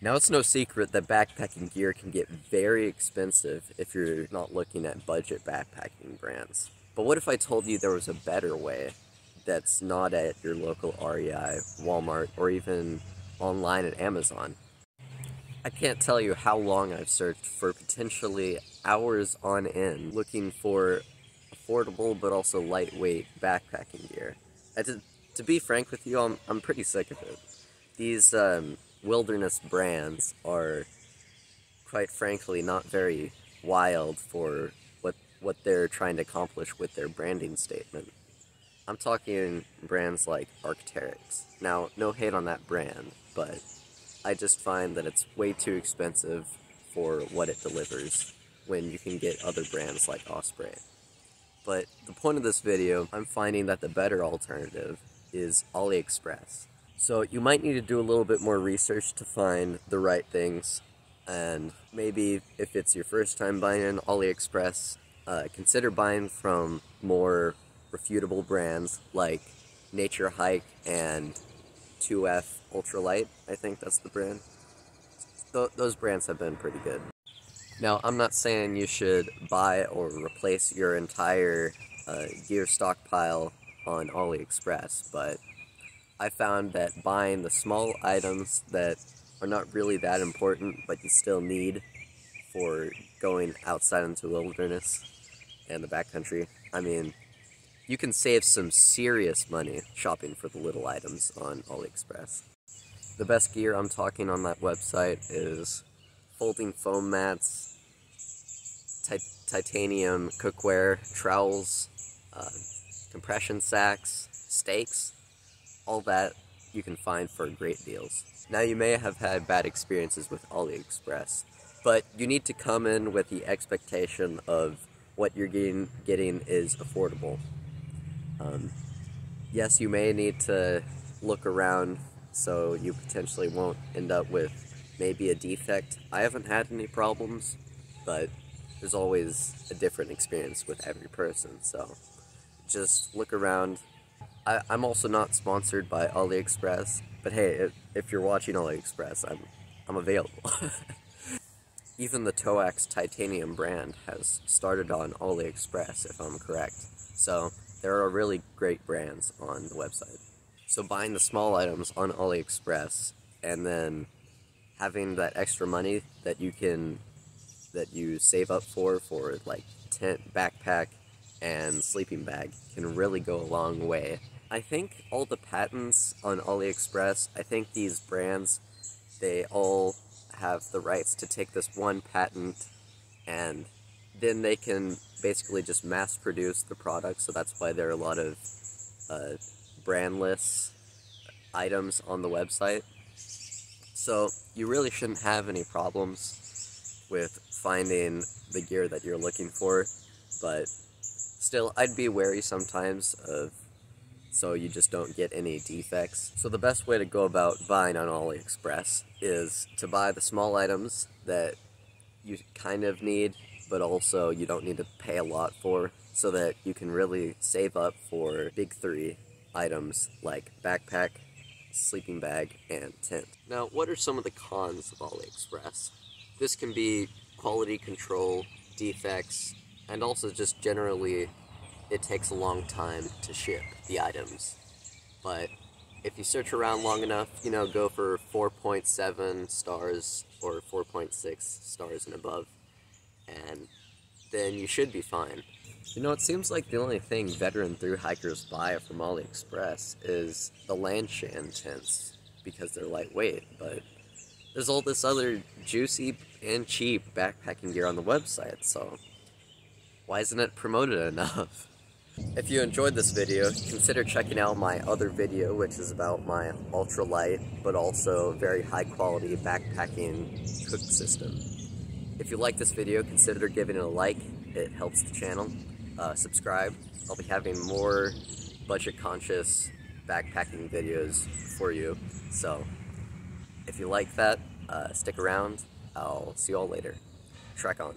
Now, it's no secret that backpacking gear can get very expensive if you're not looking at budget backpacking brands. But what if I told you there was a better way that's not at your local REI, Walmart, or even online at Amazon? I can't tell you how long I've searched for potentially hours on end looking for affordable but also lightweight backpacking gear. To be frank with you, I'm pretty sick of it. These wilderness brands are, quite frankly, not very wild for what they're trying to accomplish with their branding statement. I'm talking brands like Arc'teryx. Now, no hate on that brand, but I just find that it's way too expensive for what it delivers when you can get other brands like Osprey. But the point of this video, I'm finding that the better alternative is AliExpress. So you might need to do a little bit more research to find the right things, and maybe if it's your first time buying on AliExpress, consider buying from more refutable brands like Nature Hike and 2F Ultralight, I think that's the brand. Those brands have been pretty good. Now, I'm not saying you should buy or replace your entire gear stockpile on AliExpress, but I found that buying the small items that are not really that important, but you still need for going outside into the wilderness and the backcountry, I mean, you can save some serious money shopping for the little items on AliExpress. The best gear I'm talking on that website is folding foam mats, titanium cookware, trowels, compression sacks, stakes, all that you can find for great deals. Now, you may have had bad experiences with AliExpress, but you need to come in with the expectation of what you're getting is affordable. Yes, you may need to look around so you potentially won't end up with maybe a defect. I haven't had any problems, but there's always a different experience with every person, so just look around. I'm also not sponsored by AliExpress, but hey, if you're watching AliExpress, I'm available. Even the Toax Titanium brand has started on AliExpress, if I'm correct. So there are really great brands on the website. So buying the small items on AliExpress and then having that extra money that you save up for like tent, backpack, and sleeping bag can really go a long way. I think all the patents on AliExpress, I think these brands, they all have the rights to take this one patent and then they can basically just mass produce the product, so that's why there are a lot of brandless items on the website. So you really shouldn't have any problems with finding the gear that you're looking for, but still, I'd be wary sometimes so you just don't get any defects. So the best way to go about buying on AliExpress is to buy the small items that you kind of need, but also you don't need to pay a lot for, so that you can really save up for big three items like backpack, sleeping bag, and tent. Now, what are some of the cons of AliExpress? This can be quality control, defects, and also just generally it takes a long time to ship the items. But if you search around long enough, go for 4.7 stars or 4.6 stars and above, and then you should be fine. It seems like the only thing veteran thru-hikers buy from AliExpress is the Lanshan tents, because they're lightweight, but there's all this other juicy and cheap backpacking gear on the website, so why isn't it promoted enough? If you enjoyed this video, consider checking out my other video, which is about my ultralight, but also very high quality backpacking cook system. If you like this video, consider giving it a like, it helps the channel. Subscribe, I'll be having more budget conscious backpacking videos for you, so if you like that, stick around, I'll see you all later. Trek on.